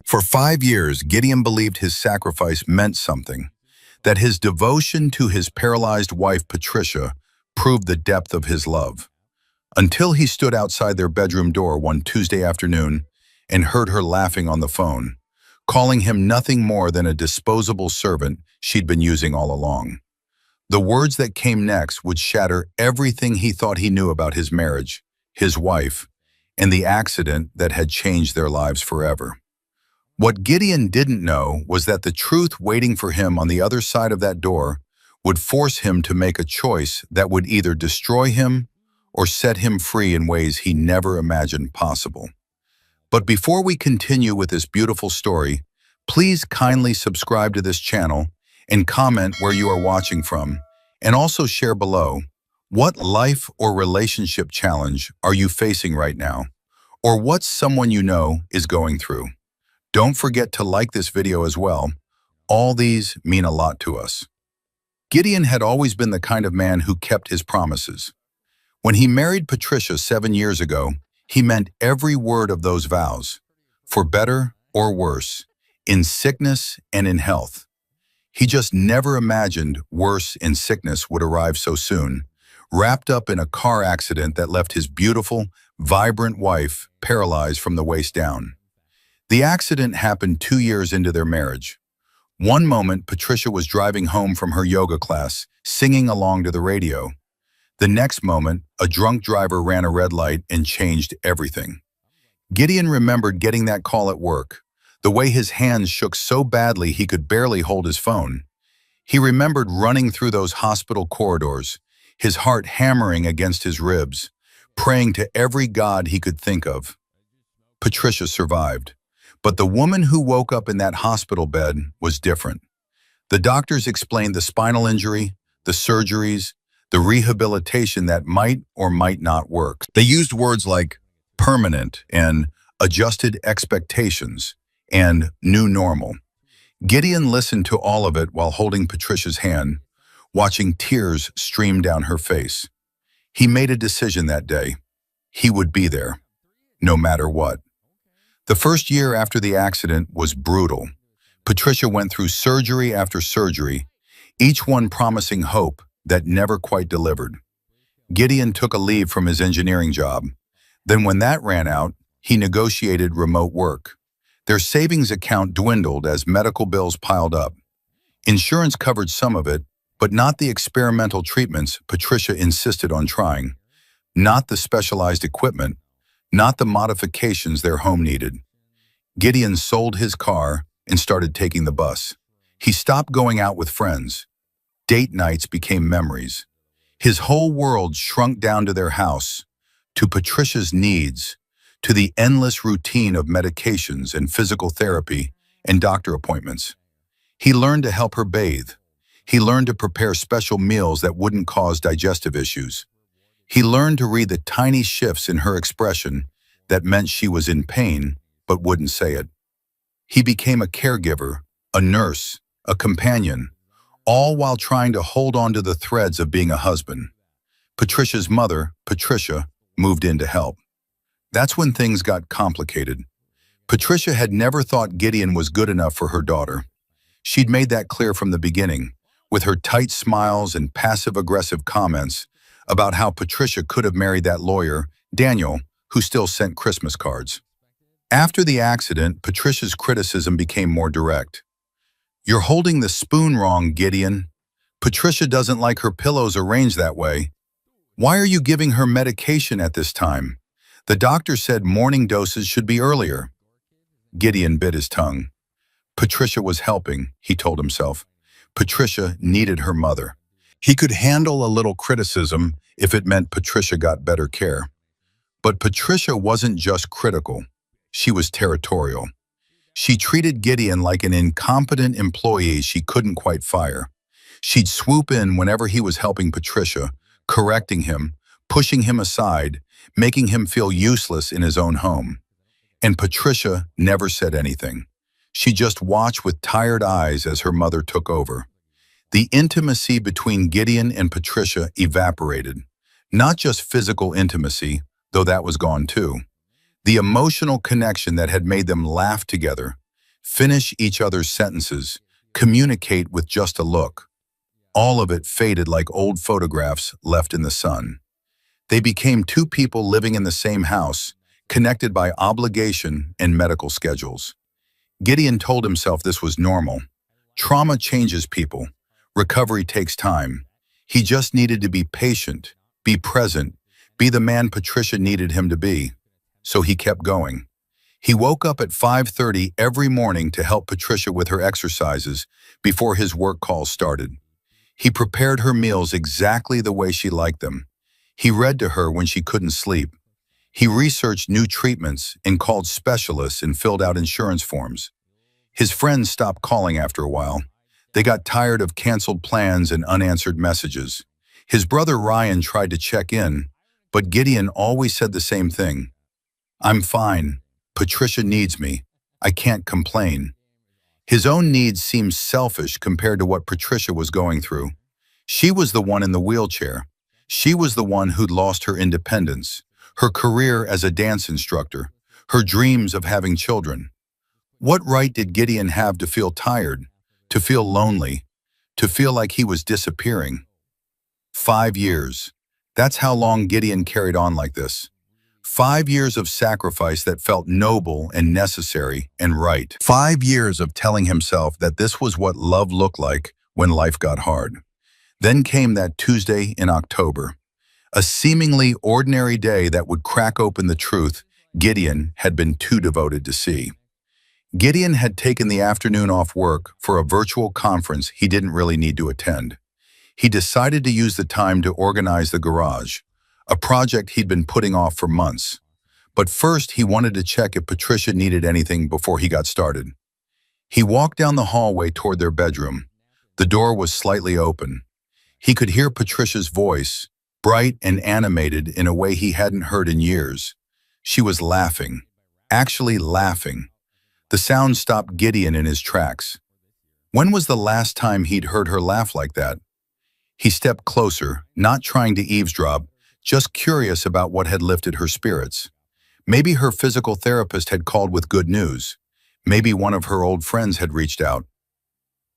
For 5 years, Gideon believed his sacrifice meant something, that his devotion to his paralyzed wife, Patricia, proved the depth of his love. Until he stood outside their bedroom door one Tuesday afternoon and heard her laughing on the phone, calling him nothing more than a disposable servant she'd been using all along. The words that came next would shatter everything he thought he knew about his marriage, his wife, and the accident that had changed their lives forever. What Gideon didn't know was that the truth waiting for him on the other side of that door would force him to make a choice that would either destroy him or set him free in ways he never imagined possible. But before we continue with this beautiful story, please kindly subscribe to this channel and comment where you are watching from, and also share below, what life or relationship challenge are you facing right now, or what someone you know is going through? Don't forget to like this video as well. All these mean a lot to us. Gideon had always been the kind of man who kept his promises. When he married Patricia 7 years ago, he meant every word of those vows, for better or worse, in sickness and in health. He just never imagined worse in sickness would arrive so soon, wrapped up in a car accident that left his beautiful, vibrant wife paralyzed from the waist down. The accident happened 2 years into their marriage. One moment, Patricia was driving home from her yoga class, singing along to the radio. The next moment, a drunk driver ran a red light and changed everything. Gideon remembered getting that call at work, the way his hands shook so badly he could barely hold his phone. He remembered running through those hospital corridors, his heart hammering against his ribs, praying to every god he could think of. Patricia survived, but the woman who woke up in that hospital bed was different. The doctors explained the spinal injury, the surgeries, the rehabilitation that might or might not work. They used words like permanent and adjusted expectations and new normal. Gideon listened to all of it while holding Patricia's hand, watching tears stream down her face. He made a decision that day. He would be there, no matter what. The first year after the accident was brutal. Patricia went through surgery after surgery, each one promising hope that never quite delivered. Gideon took a leave from his engineering job. Then when that ran out, he negotiated remote work. Their savings account dwindled as medical bills piled up. Insurance covered some of it, but not the experimental treatments Patricia insisted on trying, not the specialized equipment, not the modifications their home needed. Gideon sold his car and started taking the bus. He stopped going out with friends. Date nights became memories. His whole world shrunk down to their house, to Patricia's needs, to the endless routine of medications and physical therapy and doctor appointments. He learned to help her bathe. He learned to prepare special meals that wouldn't cause digestive issues. He learned to read the tiny shifts in her expression that meant she was in pain but wouldn't say it. He became a caregiver, a nurse, a companion, all while trying to hold on to the threads of being a husband. Patricia's mother, Patricia, moved in to help. That's when things got complicated. Patricia had never thought Gideon was good enough for her daughter. She'd made that clear from the beginning, with her tight smiles and passive-aggressive comments about how Patricia could have married that lawyer, Daniel, who still sent Christmas cards. After the accident, Patricia's criticism became more direct. "You're holding the spoon wrong, Gideon. Patricia doesn't like her pillows arranged that way. Why are you giving her medication at this time? The doctor said morning doses should be earlier." Gideon bit his tongue. Patricia was helping, he told himself. Patricia needed her mother. He could handle a little criticism if it meant Patricia got better care. But Patricia wasn't just critical. She was territorial. She treated Gideon like an incompetent employee she couldn't quite fire. She'd swoop in whenever he was helping Patricia, correcting him, pushing him aside, making him feel useless in his own home. And Patricia never said anything. She just watched with tired eyes as her mother took over. The intimacy between Gideon and Patricia evaporated. Not just physical intimacy, though that was gone too. The emotional connection that had made them laugh together, finish each other's sentences, communicate with just a look. All of it faded like old photographs left in the sun. They became two people living in the same house, connected by obligation and medical schedules. Gideon told himself this was normal. Trauma changes people. Recovery takes time. He just needed to be patient, be present, be the man Patricia needed him to be. So he kept going. He woke up at 5:30 every morning to help Patricia with her exercises before his work calls started. He prepared her meals exactly the way she liked them. He read to her when she couldn't sleep. He researched new treatments and called specialists and filled out insurance forms. His friends stopped calling after a while. They got tired of canceled plans and unanswered messages. His brother Ryan tried to check in, but Gideon always said the same thing. "I'm fine. Patricia needs me. I can't complain." His own needs seemed selfish compared to what Patricia was going through. She was the one in the wheelchair. She was the one who'd lost her independence, her career as a dance instructor, her dreams of having children. What right did Gideon have to feel tired, to feel lonely, to feel like he was disappearing? 5 years. That's how long Gideon carried on like this. 5 years of sacrifice that felt noble and necessary and right. 5 years of telling himself that this was what love looked like when life got hard. Then came that Tuesday in October, a seemingly ordinary day that would crack open the truth Gideon had been too devoted to see. Gideon had taken the afternoon off work for a virtual conference he didn't really need to attend. He decided to use the time to organize the garage, a project he'd been putting off for months. But first, he wanted to check if Patricia needed anything before he got started. He walked down the hallway toward their bedroom. The door was slightly open. He could hear Patricia's voice, bright and animated in a way he hadn't heard in years. She was laughing, actually laughing. The sound stopped Gideon in his tracks. When was the last time he'd heard her laugh like that? He stepped closer, not trying to eavesdrop, just curious about what had lifted her spirits. Maybe her physical therapist had called with good news. Maybe one of her old friends had reached out.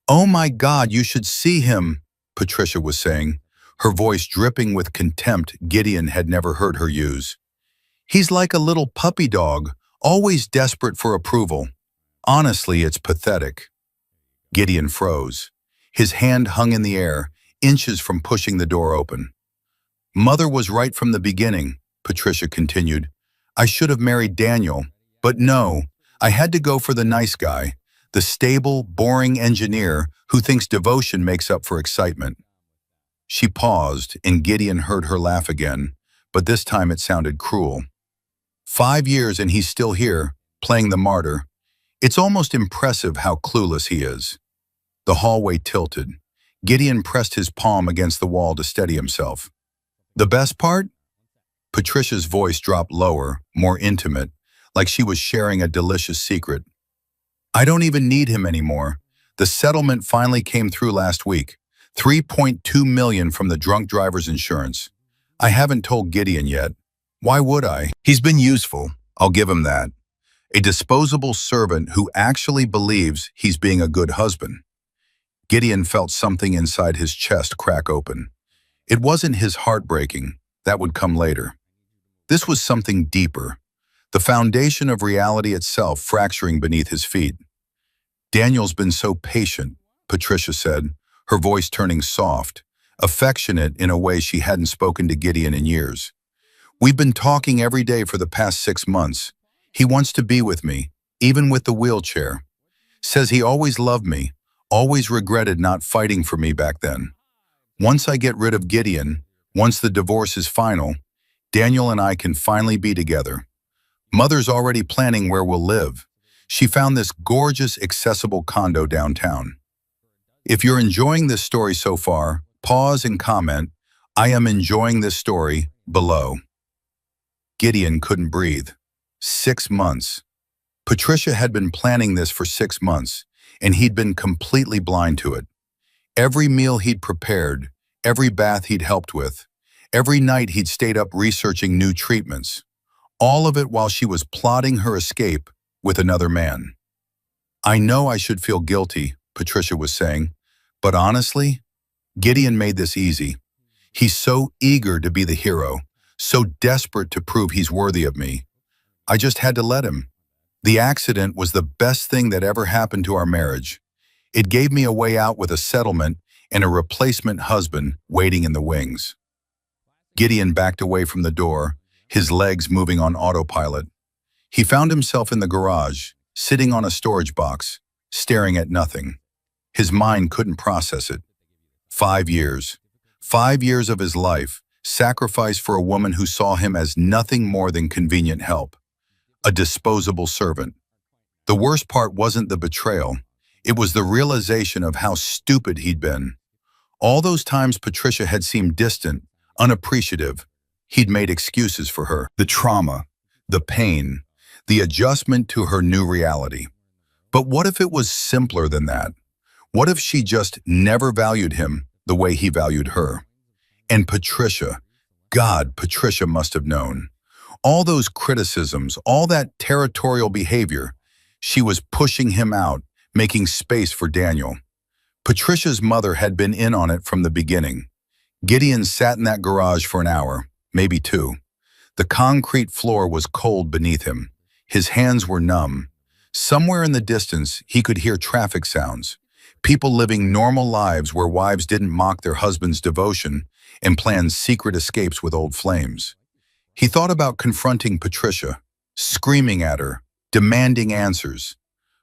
"Oh my God, you should see him," Patricia was saying, her voice dripping with contempt Gideon had never heard her use. "He's like a little puppy dog, always desperate for approval. Honestly, it's pathetic." Gideon froze. His hand hung in the air, inches from pushing the door open. "Mother was right from the beginning," Patricia continued. "I should have married Daniel, but no, I had to go for the nice guy, the stable, boring engineer who thinks devotion makes up for excitement." She paused, and Gideon heard her laugh again, but this time it sounded cruel. 5 years and he's still here, playing the martyr. It's almost impressive how clueless he is. The hallway tilted. Gideon pressed his palm against the wall to steady himself. "The best part?" Patricia's voice dropped lower, more intimate, like she was sharing a delicious secret. "I don't even need him anymore. The settlement finally came through last week. 3.2 million from the drunk driver's insurance. I haven't told Gideon yet. Why would I? He's been useful, I'll give him that. A disposable servant who actually believes he's being a good husband." Gideon felt something inside his chest crack open. It wasn't his heart breaking. That would come later. This was something deeper. The foundation of reality itself fracturing beneath his feet. "Daniel's been so patient," Patricia said, her voice turning soft, affectionate in a way she hadn't spoken to Gideon in years. "We've been talking every day for the past 6 months. He wants to be with me, even with the wheelchair. Says he always loved me, always regretted not fighting for me back then. Once I get rid of Gideon, once the divorce is final, Daniel and I can finally be together. Mother's already planning where we'll live. She found this gorgeous, accessible condo downtown." If you're enjoying this story so far, pause and comment, "I am enjoying this story," below. Gideon couldn't breathe. 6 months. Patricia had been planning this for 6 months, and he'd been completely blind to it. Every meal he'd prepared, every bath he'd helped with, every night he'd stayed up researching new treatments, all of it while she was plotting her escape with another man. I know I should feel guilty, Patricia was saying, but honestly, Gideon made this easy. He's so eager to be the hero, so desperate to prove he's worthy of me. I just had to let him. The accident was the best thing that ever happened to our marriage. It gave me a way out with a settlement and a replacement husband waiting in the wings. Gideon backed away from the door, his legs moving on autopilot. He found himself in the garage, sitting on a storage box, staring at nothing. His mind couldn't process it. 5 years. 5 years of his life, sacrificed for a woman who saw him as nothing more than convenient help. A disposable servant. The worst part wasn't the betrayal. It was the realization of how stupid he'd been. All those times Patricia had seemed distant, unappreciative, he'd made excuses for her. The trauma, the pain, the adjustment to her new reality. But what if it was simpler than that? What if she just never valued him the way he valued her? And Patricia, God, Patricia must have known. All those criticisms, all that territorial behavior, she was pushing him out, making space for Daniel. Patricia's mother had been in on it from the beginning. Gideon sat in that garage for an hour, maybe 2. The concrete floor was cold beneath him. His hands were numb. Somewhere in the distance, he could hear traffic sounds. People living normal lives where wives didn't mock their husband's devotion and planned secret escapes with old flames. He thought about confronting Patricia, screaming at her, demanding answers.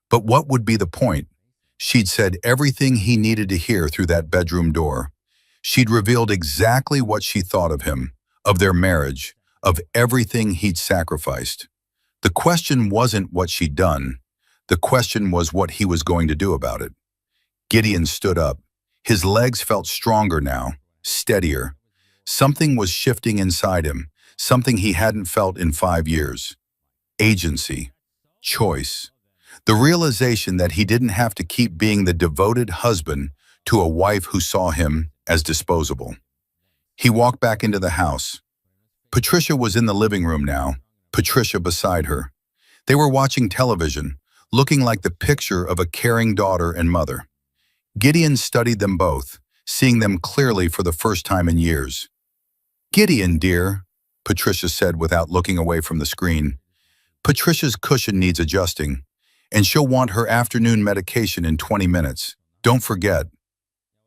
But what would be the point? She'd said everything he needed to hear through that bedroom door. She'd revealed exactly what she thought of him, of their marriage, of everything he'd sacrificed. The question wasn't what she'd done. The question was what he was going to do about it. Gideon stood up. His legs felt stronger now, steadier. Something was shifting inside him, something he hadn't felt in 5 years. Agency. Choice. The realization that he didn't have to keep being the devoted husband to a wife who saw him as disposable. He walked back into the house. Patricia was in the living room now, Patricia beside her. They were watching television, looking like the picture of a caring daughter and mother. Gideon studied them both, seeing them clearly for the first time in years. "Gideon, dear," Patricia said without looking away from the screen. "Patricia's cushion needs adjusting, and she'll want her afternoon medication in 20 minutes. Don't forget."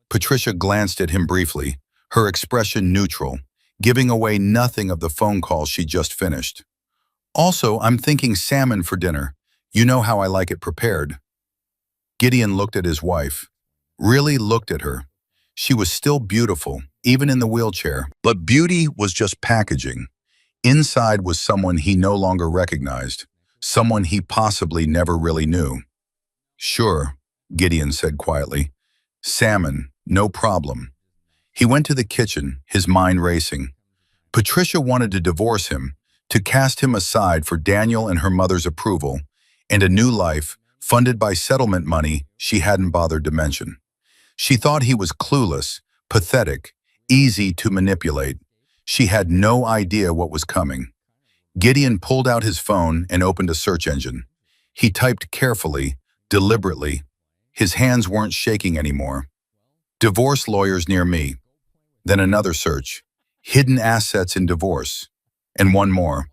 Patricia glanced at him briefly, her expression neutral, giving away nothing of the phone call she'd just finished. "Also, I'm thinking salmon for dinner. You know how I like it prepared." Gideon looked at his wife, really looked at her. She was still beautiful, even in the wheelchair. But beauty was just packaging. Inside was someone he no longer recognized, someone he possibly never really knew. "Sure," Gideon said quietly. "Salmon, no problem." He went to the kitchen, his mind racing. Patricia wanted to divorce him, to cast him aside for Daniel and her mother's approval, and a new life, funded by settlement money she hadn't bothered to mention. She thought he was clueless, pathetic, easy to manipulate. She had no idea what was coming. Gideon pulled out his phone and opened a search engine. He typed carefully, deliberately. His hands weren't shaking anymore. "Divorce lawyers near me." Then another search. "Hidden assets in divorce." And one more.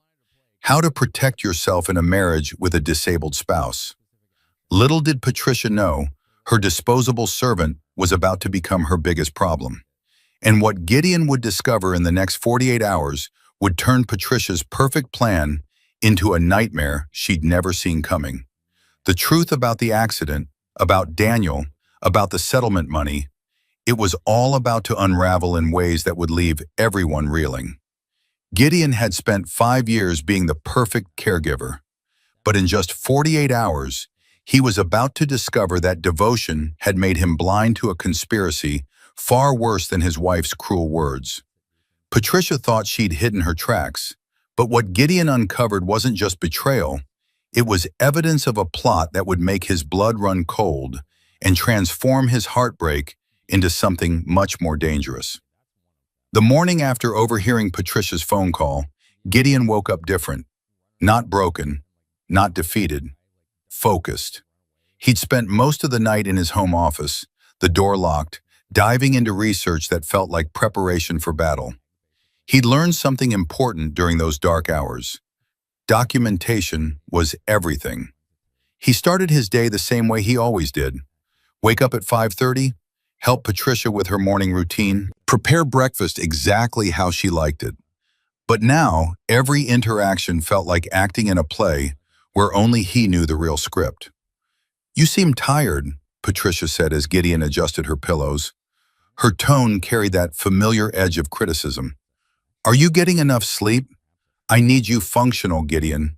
"How to protect yourself in a marriage with a disabled spouse." Little did Patricia know, her disposable servant was about to become her biggest problem. And what Gideon would discover in the next 48 hours would turn Patricia's perfect plan into a nightmare she'd never seen coming. The truth about the accident, about Daniel, about the settlement money, it was all about to unravel in ways that would leave everyone reeling. Gideon had spent 5 years being the perfect caregiver, but in just 48 hours, he was about to discover that devotion had made him blind to a conspiracy far worse than his wife's cruel words. Patricia thought she'd hidden her tracks, but what Gideon uncovered wasn't just betrayal, it was evidence of a plot that would make his blood run cold and transform his heartbreak into something much more dangerous. The morning after overhearing Patricia's phone call, Gideon woke up different, not broken, not defeated, focused. He'd spent most of the night in his home office, the door locked, diving into research that felt like preparation for battle. He'd learned something important during those dark hours. Documentation was everything. He started his day the same way he always did. Wake up at 5:30, help Patricia with her morning routine, prepare breakfast exactly how she liked it. But now, every interaction felt like acting in a play where only he knew the real script. "You seem tired," Patricia said as Gideon adjusted her pillows. Her tone carried that familiar edge of criticism. "Are you getting enough sleep? I need you functional, Gideon."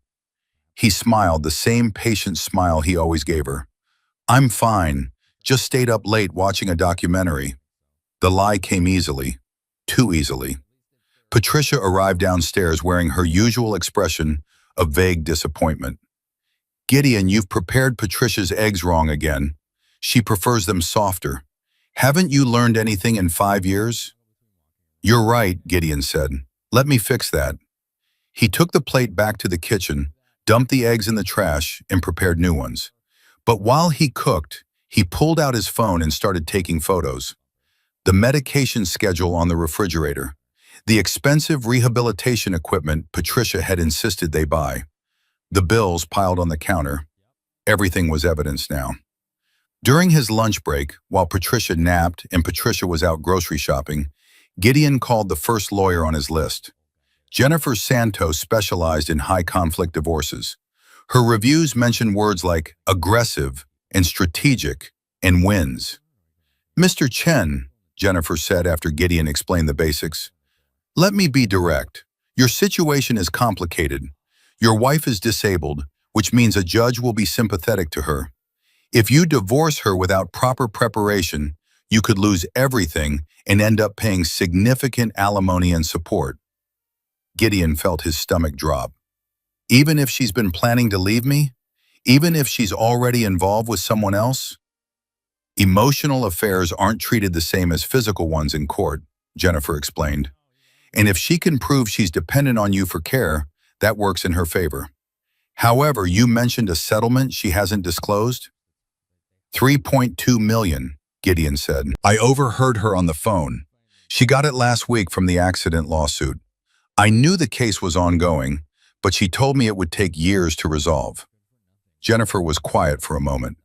He smiled, the same patient smile he always gave her. "I'm fine, just stayed up late watching a documentary." The lie came easily, too easily. Patricia arrived downstairs wearing her usual expression of vague disappointment. "Gideon, you've prepared Patricia's eggs wrong again. She prefers them softer. Haven't you learned anything in 5 years?" "You're right," Gideon said. "Let me fix that." He took the plate back to the kitchen, dumped the eggs in the trash, and prepared new ones. But while he cooked, he pulled out his phone and started taking photos. The medication schedule on the refrigerator, the expensive rehabilitation equipment Patricia had insisted they buy, the bills piled on the counter. Everything was evidence now. During his lunch break, while Patricia napped and Patricia was out grocery shopping, Gideon called the first lawyer on his list. Jennifer Santos specialized in high-conflict divorces. Her reviews mentioned words like aggressive and strategic and wins. "Mr. Chen," Jennifer said after Gideon explained the basics, "let me be direct. Your situation is complicated. Your wife is disabled, which means a judge will be sympathetic to her. If you divorce her without proper preparation, you could lose everything and end up paying significant alimony and support." Gideon felt his stomach drop. Even if she's been planning to leave me? Even if she's already involved with someone else? "Emotional affairs aren't treated the same as physical ones in court," Jennifer explained. "And if she can prove she's dependent on you for care, that works in her favor. However, you mentioned a settlement she hasn't disclosed?" $3.2 million, Gideon said. "I overheard her on the phone. She got it last week from the accident lawsuit. I knew the case was ongoing, but she told me it would take years to resolve." Jennifer was quiet for a moment.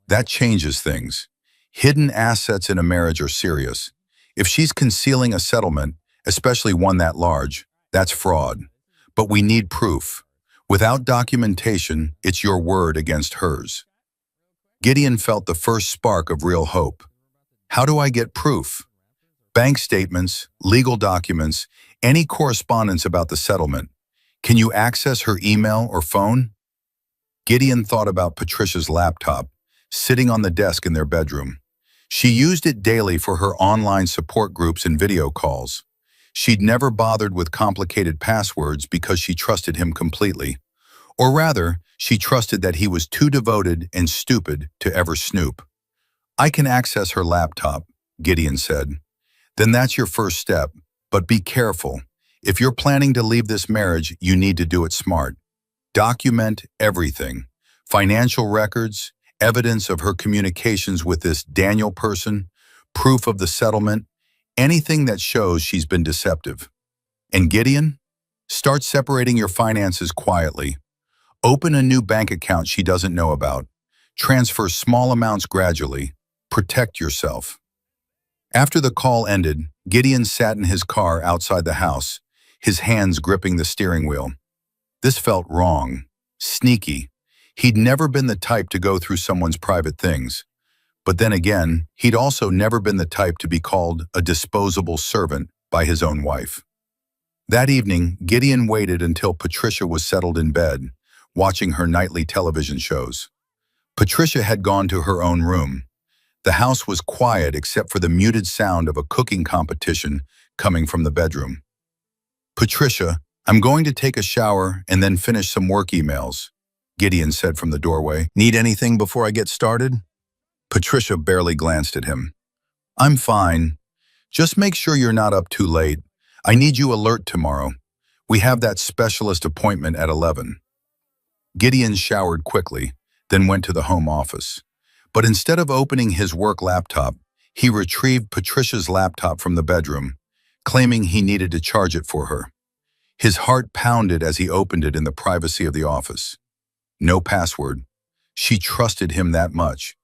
That changes things. Hidden assets in a marriage are serious. If she's concealing a settlement, especially one that large, that's fraud. But we need proof. Without documentation, it's your word against hers. Gideon felt the first spark of real hope. How do I get proof? Bank statements, legal documents, any correspondence about the settlement. Can you access her email or phone? Gideon thought about Patricia's laptop, sitting on the desk in their bedroom. She used it daily for her online support groups and video calls. She'd never bothered with complicated passwords because she trusted him completely. Or rather, she trusted that he was too devoted and stupid to ever snoop. "I can access her laptop," Gideon said. "Then that's your first step, but be careful. If you're planning to leave this marriage, you need to do it smart. Document everything. Financial records, evidence of her communications with this Daniel person, proof of the settlement, anything that shows she's been deceptive. And Gideon, start separating your finances quietly. Open a new bank account she doesn't know about. Transfer small amounts gradually. Protect yourself." After the call ended, Gideon sat in his car outside the house, his hands gripping the steering wheel. This felt wrong, sneaky. He'd never been the type to go through someone's private things. But then again, he'd also never been the type to be called a disposable servant by his own wife. That evening, Gideon waited until Patricia was settled in bed, watching her nightly television shows. Patricia had gone to her own room. The house was quiet except for the muted sound of a cooking competition coming from the bedroom. "Patricia, I'm going to take a shower and then finish some work emails," Gideon said from the doorway. "Need anything before I get started?" Patricia barely glanced at him. "I'm fine. Just make sure you're not up too late. I need you alert tomorrow. We have that specialist appointment at 11. Gideon showered quickly, then went to the home office. But instead of opening his work laptop, he retrieved Patricia's laptop from the bedroom, claiming he needed to charge it for her. His heart pounded as he opened it in the privacy of the office. No password. She trusted him that much,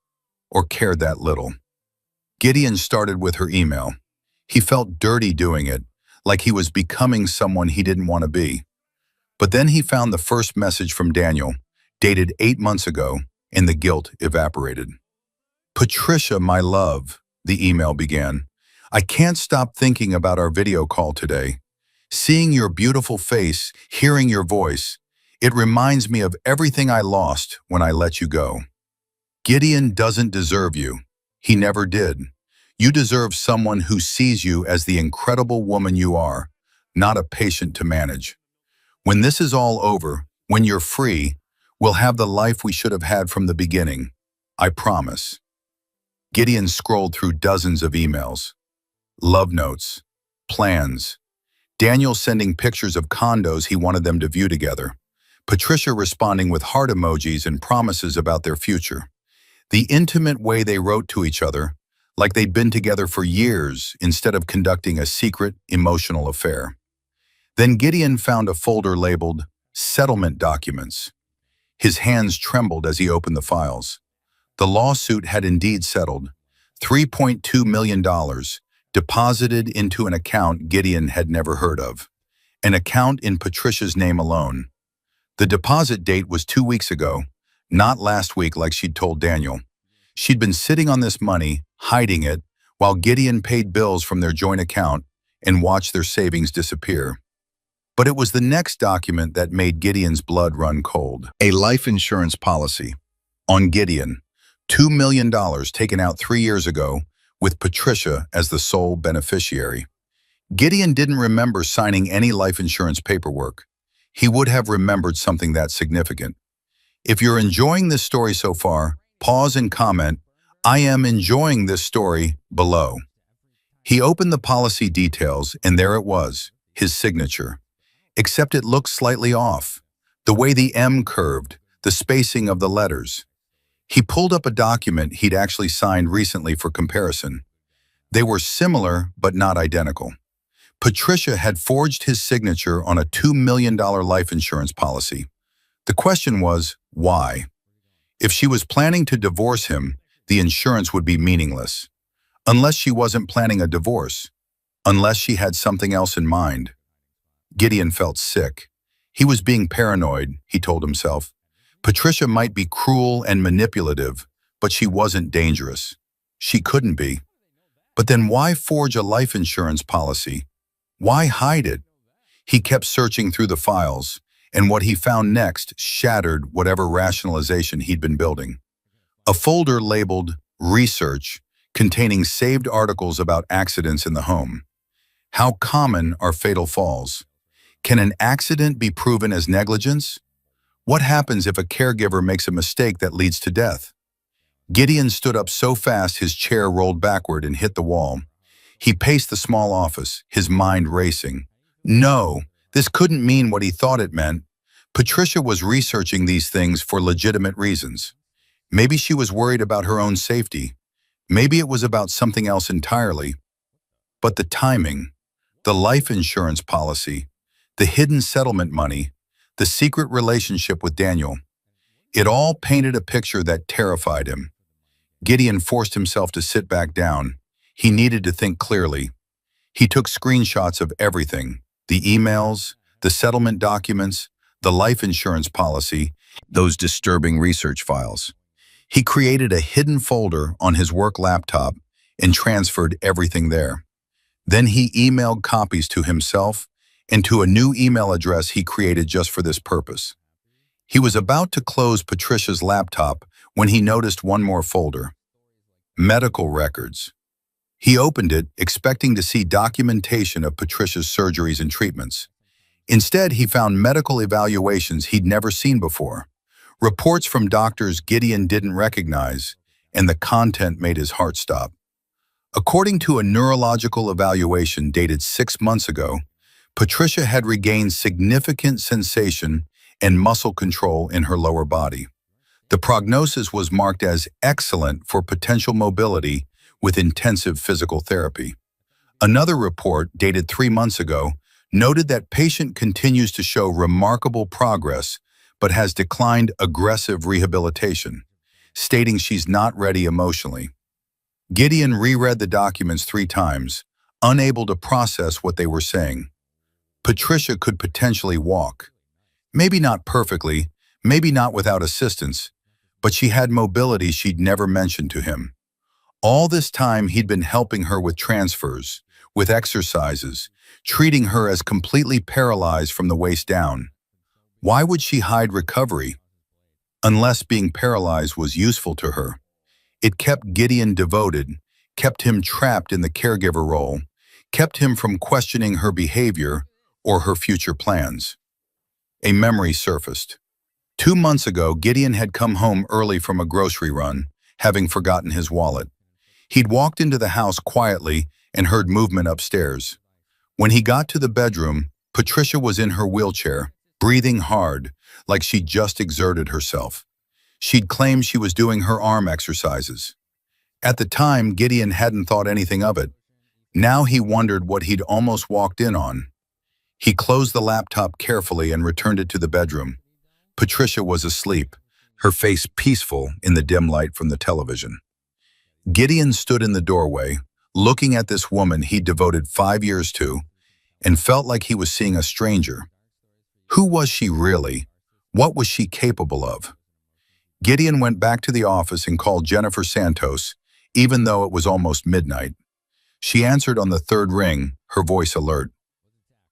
or cared that little. Gideon started with her email. He felt dirty doing it, like he was becoming someone he didn't want to be. But then he found the first message from Daniel, dated 8 months ago, and the guilt evaporated. "Patricia, my love," the email began. "I can't stop thinking about our video call today. Seeing your beautiful face, hearing your voice, it reminds me of everything I lost when I let you go. Gideon doesn't deserve you. He never did. You deserve someone who sees you as the incredible woman you are, not a patient to manage. When this is all over, when you're free, we'll have the life we should have had from the beginning. I promise." Gideon scrolled through dozens of emails. Love notes, plans, Daniel sending pictures of condos he wanted them to view together, Patricia responding with heart emojis and promises about their future. The intimate way they wrote to each other, like they'd been together for years instead of conducting a secret, emotional affair. Then Gideon found a folder labeled Settlement Documents. His hands trembled as he opened the files. The lawsuit had indeed settled. $3.2 million deposited into an account Gideon had never heard of. An account in Patricia's name alone. The deposit date was 2 weeks ago, not last week like she'd told Daniel. She'd been sitting on this money, hiding it, while Gideon paid bills from their joint account and watched their savings disappear. But it was the next document that made Gideon's blood run cold. A life insurance policy. On Gideon, $2 million taken out 3 years ago, with Patricia as the sole beneficiary. Gideon didn't remember signing any life insurance paperwork. He would have remembered something that significant. If you're enjoying this story so far, pause and comment, "I am enjoying this story," below. He opened the policy details, and there it was, his signature. Except it looked slightly off. The way the M curved, the spacing of the letters. He pulled up a document he'd actually signed recently for comparison. They were similar, but not identical. Patricia had forged his signature on a $2 million life insurance policy. The question was, why? If she was planning to divorce him, the insurance would be meaningless. Unless she wasn't planning a divorce. Unless she had something else in mind. Gideon felt sick. He was being paranoid, he told himself. Patricia might be cruel and manipulative, but she wasn't dangerous. She couldn't be. But then why forge a life insurance policy? Why hide it? He kept searching through the files, and what he found next shattered whatever rationalization he'd been building. A folder labeled Research, containing saved articles about accidents in the home. How common are fatal falls? Can an accident be proven as negligence? What happens if a caregiver makes a mistake that leads to death? Gideon stood up so fast his chair rolled backward and hit the wall. He paced the small office, his mind racing. No, this couldn't mean what he thought it meant. Patricia was researching these things for legitimate reasons. Maybe she was worried about her own safety. Maybe it was about something else entirely. But the timing, the life insurance policy, the hidden settlement money, the secret relationship with Daniel, it all painted a picture that terrified him. Gideon forced himself to sit back down. He needed to think clearly. He took screenshots of everything, the emails, the settlement documents, the life insurance policy, those disturbing research files. He created a hidden folder on his work laptop and transferred everything there. Then he emailed copies to himself and to a new email address he created just for this purpose. He was about to close Patricia's laptop when he noticed one more folder. Medical records. He opened it, expecting to see documentation of Patricia's surgeries and treatments. Instead, he found medical evaluations he'd never seen before. Reports from doctors Gideon didn't recognize, and the content made his heart stop. According to a neurological evaluation dated 6 months ago, Patricia had regained significant sensation and muscle control in her lower body. The prognosis was marked as excellent for potential mobility with intensive physical therapy. Another report, dated 3 months ago, noted that patient continues to show remarkable progress but has declined aggressive rehabilitation, stating she's not ready emotionally. Gideon reread the documents 3 times, unable to process what they were saying. Patricia could potentially walk. Maybe not perfectly, maybe not without assistance, but she had mobility she'd never mentioned to him. All this time he'd been helping her with transfers, with exercises, treating her as completely paralyzed from the waist down. Why would she hide recovery? Unless being paralyzed was useful to her. It kept Gideon devoted, kept him trapped in the caregiver role, kept him from questioning her behavior or her future plans. A memory surfaced. 2 months ago, Gideon had come home early from a grocery run, having forgotten his wallet. He'd walked into the house quietly and heard movement upstairs. When he got to the bedroom, Patricia was in her wheelchair, breathing hard, like she'd just exerted herself. She'd claimed she was doing her arm exercises. At the time, Gideon hadn't thought anything of it. Now he wondered what he'd almost walked in on. He closed the laptop carefully and returned it to the bedroom. Patricia was asleep, her face peaceful in the dim light from the television. Gideon stood in the doorway, looking at this woman he'd devoted 5 years to, and felt like he was seeing a stranger. Who was she really? What was she capable of? Gideon went back to the office and called Jennifer Santos, even though it was almost midnight. She answered on the third ring, her voice alert.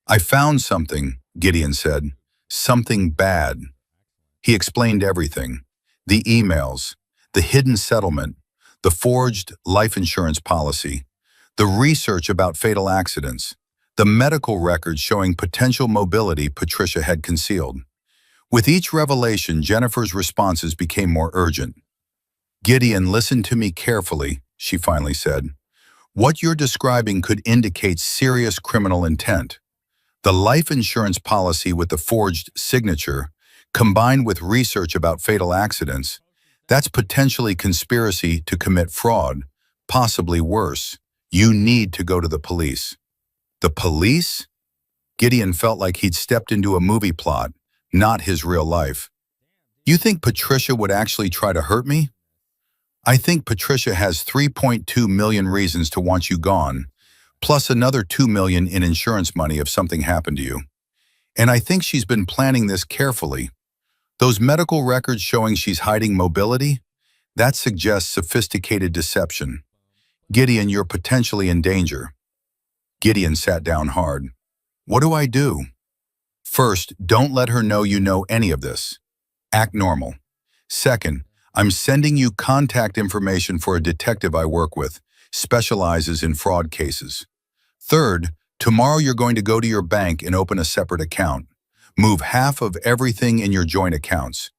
"I found something," Gideon said. "Something bad." He explained everything. The emails, the hidden settlement, the forged life insurance policy, the research about fatal accidents, the medical records showing potential mobility Patricia had concealed. With each revelation, Jennifer's responses became more urgent. "Gideon, listen to me carefully," she finally said. "What you're describing could indicate serious criminal intent. The life insurance policy with the forged signature, combined with research about fatal accidents, that's potentially conspiracy to commit fraud, possibly worse. You need to go to the police." The police? Gideon felt like he'd stepped into a movie plot, not his real life. "You think Patricia would actually try to hurt me?" "I think Patricia has 3.2 million reasons to want you gone, plus another 2 million in insurance money if something happened to you. And I think she's been planning this carefully. Those medical records showing she's hiding mobility, that suggests sophisticated deception. Gideon, you're potentially in danger." Gideon sat down hard. "What do I do?" "First, don't let her know you know any of this. Act normal. Second, I'm sending you contact information for a detective I work with, specializes in fraud cases. Third, tomorrow you're going to go to your bank and open a separate account. Move half of everything in your joint accounts.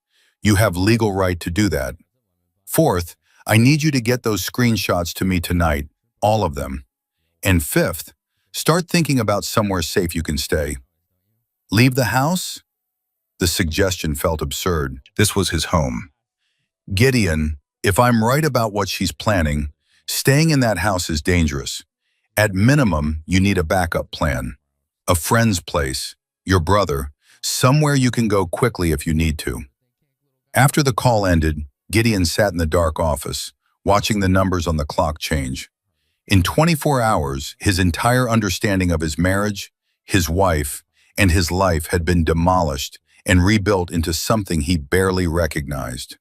You have legal right to do that. Fourth, I need you to get those screenshots to me tonight, all of them. And fifth, start thinking about somewhere safe you can stay." Leave the house? The suggestion felt absurd. This was his home. "Gideon, if I'm right about what she's planning, staying in that house is dangerous. At minimum, you need a backup plan. A friend's place, your brother, somewhere you can go quickly if you need to." After the call ended, Gideon sat in the dark office, watching the numbers on the clock change. In 24 hours, his entire understanding of his marriage, his wife, and his life had been demolished and rebuilt into something he barely recognized.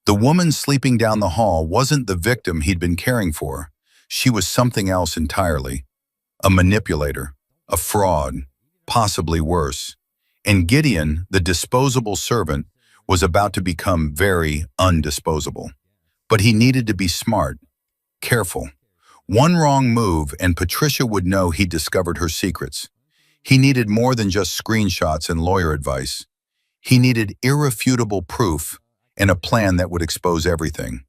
The woman sleeping down the hall wasn't the victim he'd been caring for. She was something else entirely. A manipulator, a fraud, possibly worse. And Gideon, the disposable servant, was about to become very undisposable. But he needed to be smart, careful. One wrong move and Patricia would know he'd discovered her secrets. He needed more than just screenshots and lawyer advice. He needed irrefutable proof and a plan that would expose everything.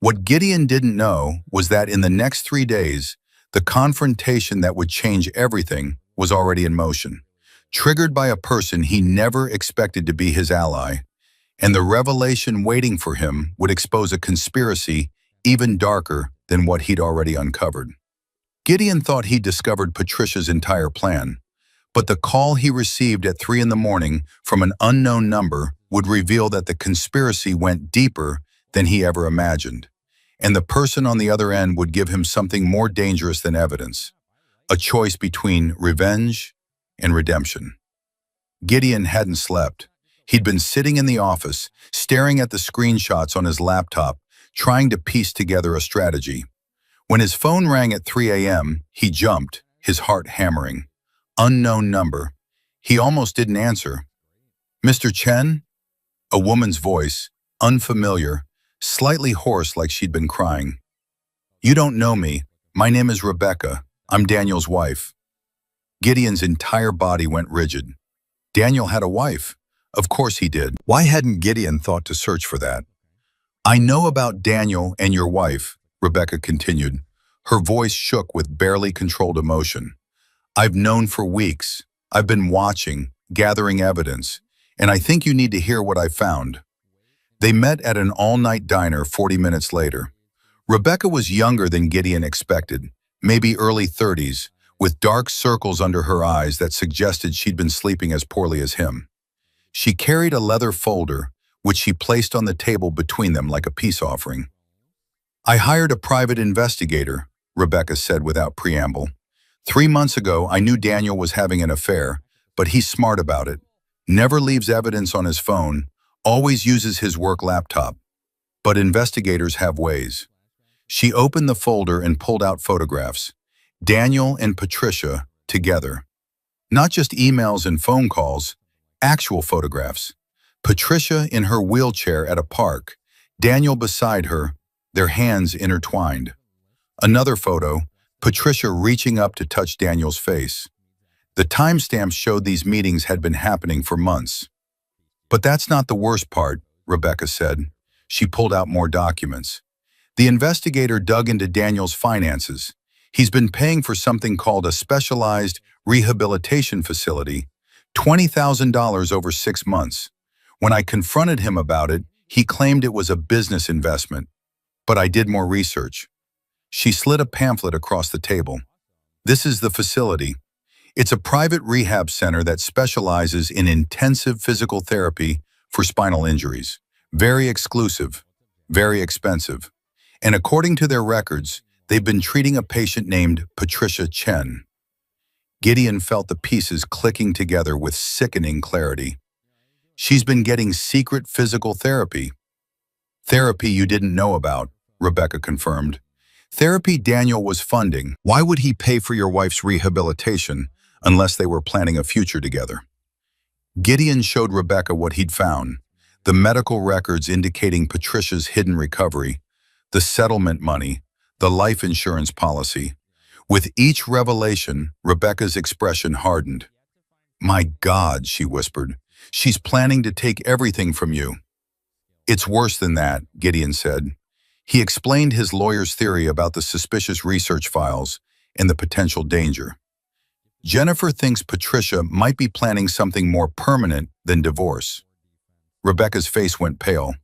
What Gideon didn't know was that in the next 3 days, the confrontation that would change everything was already in motion, triggered by a person he never expected to be his ally. and the revelation waiting for him would expose a conspiracy even darker than what he'd already uncovered. Gideon thought he'd discovered Patricia's entire plan, but the call he received at 3 in the morning from an unknown number would reveal that the conspiracy went deeper than he ever imagined, and the person on the other end would give him something more dangerous than evidence, a choice between revenge and redemption. Gideon hadn't slept. He'd been sitting in the office, staring at the screenshots on his laptop, trying to piece together a strategy. When his phone rang at 3 a.m., he jumped, his heart hammering. Unknown number. He almost didn't answer. "Mr. Chen?" A woman's voice, unfamiliar, slightly hoarse like she'd been crying. "You don't know me. My name is Rebecca. I'm Daniel's wife." Gideon's entire body went rigid. Daniel had a wife. Of course he did. Why hadn't Gideon thought to search for that? "I know about Daniel and your wife," Rebecca continued. Her voice shook with barely controlled emotion. "I've known for weeks. I've been watching, gathering evidence, and I think you need to hear what I found." They met at an all-night diner 40 minutes later. Rebecca was younger than Gideon expected, maybe early 30s, with dark circles under her eyes that suggested she'd been sleeping as poorly as him. She carried a leather folder, which she placed on the table between them like a peace offering. "I hired a private investigator," Rebecca said without preamble. 3 months ago, I knew Daniel was having an affair, but he's smart about it. Never leaves evidence on his phone, always uses his work laptop. But investigators have ways." She opened the folder and pulled out photographs. Daniel and Patricia together. Not just emails and phone calls, actual photographs. Patricia in her wheelchair at a park, Daniel beside her, their hands intertwined. Another photo, Patricia reaching up to touch Daniel's face. The timestamps showed these meetings had been happening for months. "But that's not the worst part," Rebecca said. She pulled out more documents. The investigator dug into Daniel's finances. He's been paying for something called a specialized rehabilitation facility, $20,000 over 6 months. When I confronted him about it, he claimed it was a business investment. But I did more research. She slid a pamphlet across the table. "This is the facility. It's a private rehab center that specializes in intensive physical therapy for spinal injuries. Very exclusive, very expensive. And according to their records, they've been treating a patient named Patricia Chen." Gideon felt the pieces clicking together with sickening clarity. "She's been getting secret physical therapy." "Therapy you didn't know about," Rebecca confirmed. "Therapy Daniel was funding. Why would he pay for your wife's rehabilitation unless they were planning a future together?" Gideon showed Rebecca what he'd found, the medical records indicating Patricia's hidden recovery, the settlement money, the life insurance policy. With each revelation, Rebecca's expression hardened. "My God," she whispered, "she's planning to take everything from you." "It's worse than that," Gideon said. He explained his lawyer's theory about the suspicious research files and the potential danger. "Jennifer thinks Patricia might be planning something more permanent than divorce." Rebecca's face went pale.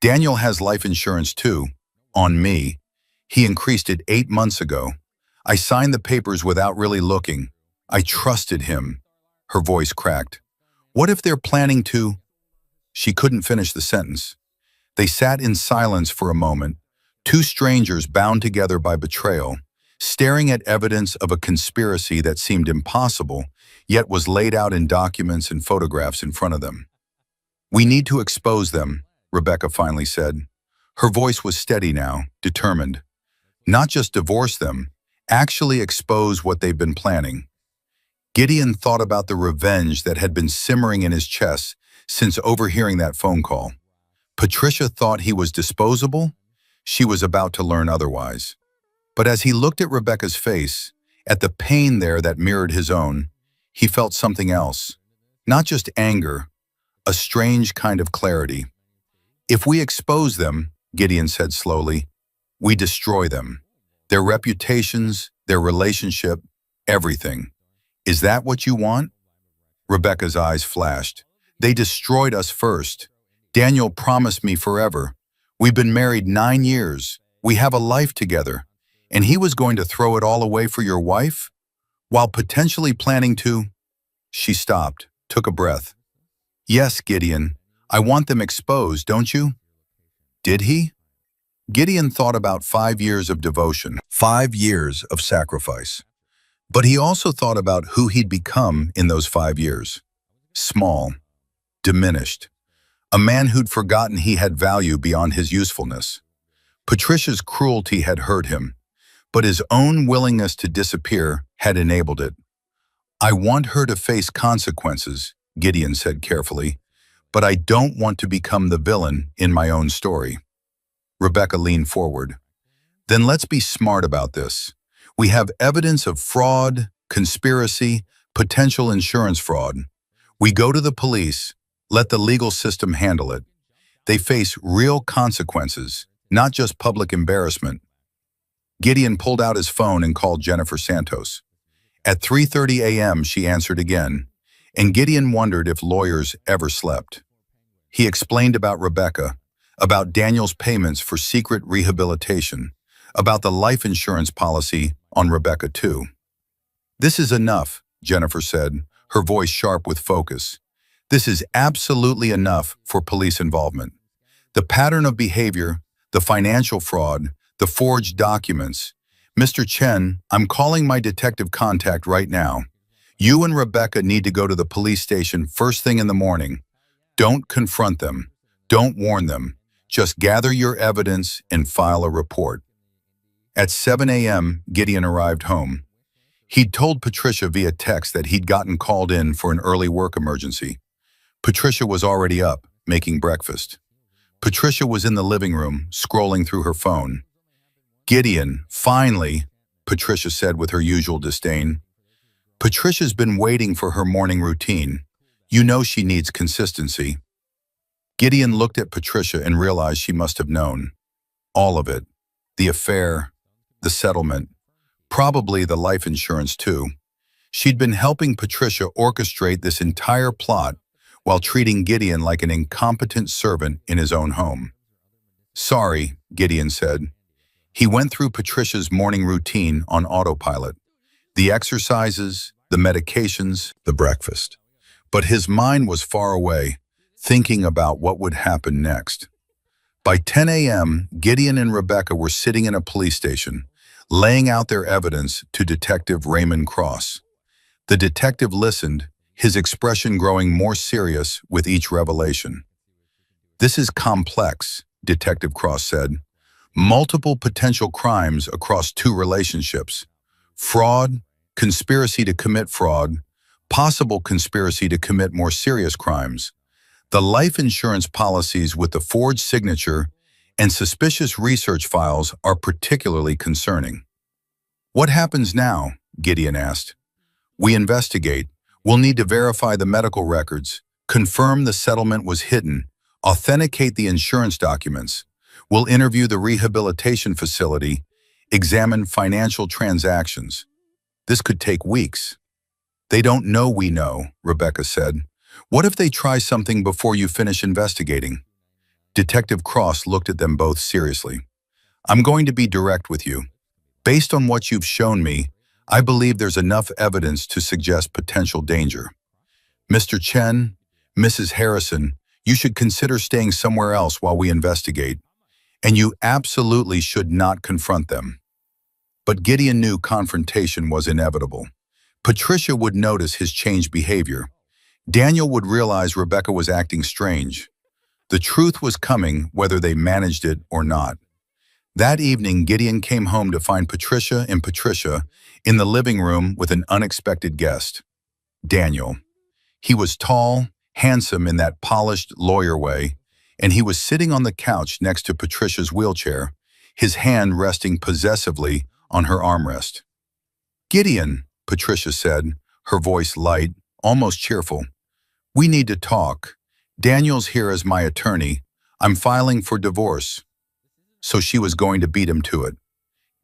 "Daniel has life insurance too, on me. He increased it 8 months ago. I signed the papers without really looking. I trusted him." Her voice cracked. "What if they're planning to—" She couldn't finish the sentence. They sat in silence for a moment, two strangers bound together by betrayal, staring at evidence of a conspiracy that seemed impossible, yet was laid out in documents and photographs in front of them. "We need to expose them," Rebecca finally said. Her voice was steady now, determined. "Not just divorce them, actually expose what they've been planning." Gideon thought about the revenge that had been simmering in his chest since overhearing that phone call. Patricia thought he was disposable. She was about to learn otherwise. But as he looked at Rebecca's face, at the pain there that mirrored his own, he felt something else. Not just anger, a strange kind of clarity. "If we expose them," Gideon said slowly, "we destroy them. Their reputations, their relationship, everything. Is that what you want?" Rebecca's eyes flashed. "They destroyed us first. Daniel promised me forever. We've been married 9 years. We have a life together. And he was going to throw it all away for your wife? While potentially planning to... She stopped, took a breath. Yes, Gideon. I want them exposed, don't you? Did he? Gideon thought about 5 years of devotion, 5 years of sacrifice. But he also thought about who he'd become in those 5 years. Small, diminished. A man who'd forgotten he had value beyond his usefulness. Patricia's cruelty had hurt him, but his own willingness to disappear had enabled it. I want her to face consequences, Gideon said carefully, but I don't want to become the villain in my own story. Rebecca leaned forward. Then let's be smart about this. We have evidence of fraud, conspiracy, potential insurance fraud. We go to the police, let the legal system handle it. They face real consequences, not just public embarrassment. Gideon pulled out his phone and called Jennifer Santos. At 3:30 a.m. she answered again, and Gideon wondered if lawyers ever slept. He explained about Rebecca, about Daniel's payments for secret rehabilitation, about the life insurance policy on Rebecca too. This is enough, Jennifer said, her voice sharp with focus. This is absolutely enough for police involvement. The pattern of behavior, the financial fraud, the forged documents. Mr. Chen, I'm calling my detective contact right now. You and Rebecca need to go to the police station first thing in the morning. Don't confront them. Don't warn them. Just gather your evidence and file a report. At 7 a.m., Gideon arrived home. He'd told Patricia via text that he'd gotten called in for an early work emergency. Patricia was already up, making breakfast. Patricia was in the living room, scrolling through her phone. Gideon, finally, Patricia said with her usual disdain. Patricia's been waiting for her morning routine. You know she needs consistency. Gideon looked at Patricia and realized she must have known. All of it. The affair, the settlement, probably the life insurance too. She'd been helping Patricia orchestrate this entire plot while treating Gideon like an incompetent servant in his own home. Sorry, Gideon said. He went through Patricia's morning routine on autopilot. The exercises, the medications, the breakfast. But his mind was far away, thinking about what would happen next. By 10 a.m., Gideon and Rebecca were sitting in a police station, laying out their evidence to Detective Raymond Cross. The detective listened, his expression growing more serious with each revelation. This is complex, Detective Cross said. Multiple potential crimes across 2 relationships. Fraud, conspiracy to commit fraud, possible conspiracy to commit more serious crimes. The life insurance policies with the forged signature and suspicious research files are particularly concerning. What happens now? Gideon asked. We investigate. We'll need to verify the medical records, confirm the settlement was hidden, authenticate the insurance documents. We'll interview the rehabilitation facility, examine financial transactions. This could take weeks. They don't know we know, Rebecca said. What if they try something before you finish investigating? Detective Cross looked at them both seriously. I'm going to be direct with you. Based on what you've shown me, I believe there's enough evidence to suggest potential danger. Mr. Chen, Mrs. Harrison, you should consider staying somewhere else while we investigate. And you absolutely should not confront them. But Gideon knew confrontation was inevitable. Patricia would notice his changed behavior. Daniel would realize Rebecca was acting strange. The truth was coming whether they managed it or not. That evening, Gideon came home to find Patricia in the living room with an unexpected guest, Daniel. He was tall, handsome in that polished lawyer way, and he was sitting on the couch next to Patricia's wheelchair, his hand resting possessively on her armrest. Gideon, Patricia said, her voice light, almost cheerful. We need to talk. Daniel's here as my attorney. I'm filing for divorce. So she was going to beat him to it.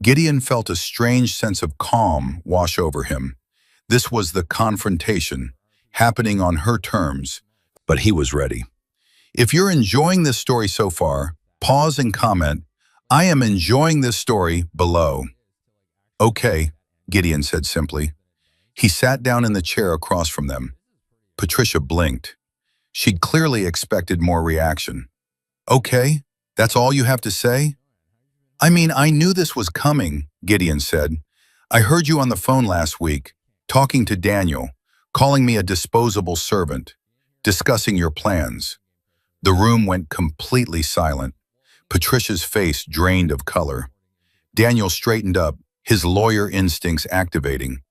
Gideon felt a strange sense of calm wash over him. This was the confrontation, happening on her terms, but he was ready. If you're enjoying this story so far, pause and comment, "I am enjoying this story," below. "Okay," Gideon said simply. He sat down in the chair across from them. Patricia blinked. She'd clearly expected more reaction. "Okay, that's all you have to say?" "I mean, I knew this was coming," Gideon said. "I heard you on the phone last week, talking to Daniel, calling me a disposable servant, discussing your plans." The room went completely silent. Patricia's face drained of color. Daniel straightened up, his lawyer instincts activating.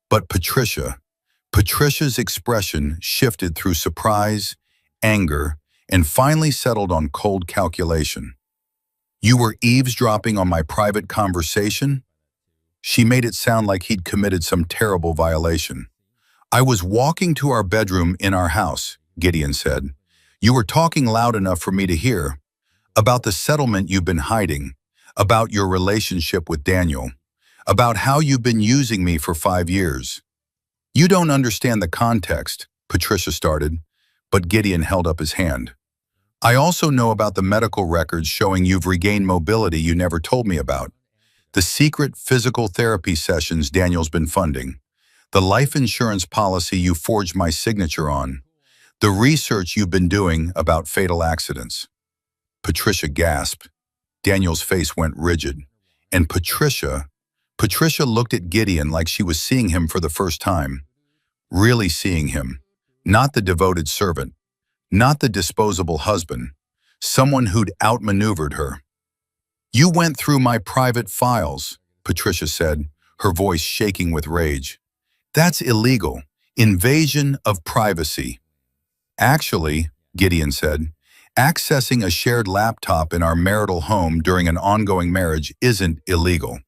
But Patricia's expression shifted through surprise, anger, and finally settled on cold calculation. "You were eavesdropping on my private conversation?" She made it sound like he'd committed some terrible violation. "I was walking to our bedroom in our house," Gideon said. "You were talking loud enough for me to hear. About the settlement you've been hiding, about your relationship with Daniel, about how you've been using me for 5 years. You don't understand the context," Patricia started, but Gideon held up his hand. "I also know about the medical records showing you've regained mobility you never told me about. The secret physical therapy sessions Daniel's been funding. The life insurance policy you forged my signature on. The research you've been doing about fatal accidents." Patricia gasped. Daniel's face went rigid. And Patricia looked at Gideon like she was seeing him for the first time. Really seeing him. Not the devoted servant. Not the disposable husband. Someone who'd outmaneuvered her. "You went through my private files," Patricia said, her voice shaking with rage. "That's illegal. Invasion of privacy." "Actually," Gideon said, "accessing a shared laptop in our marital home during an ongoing marriage isn't illegal.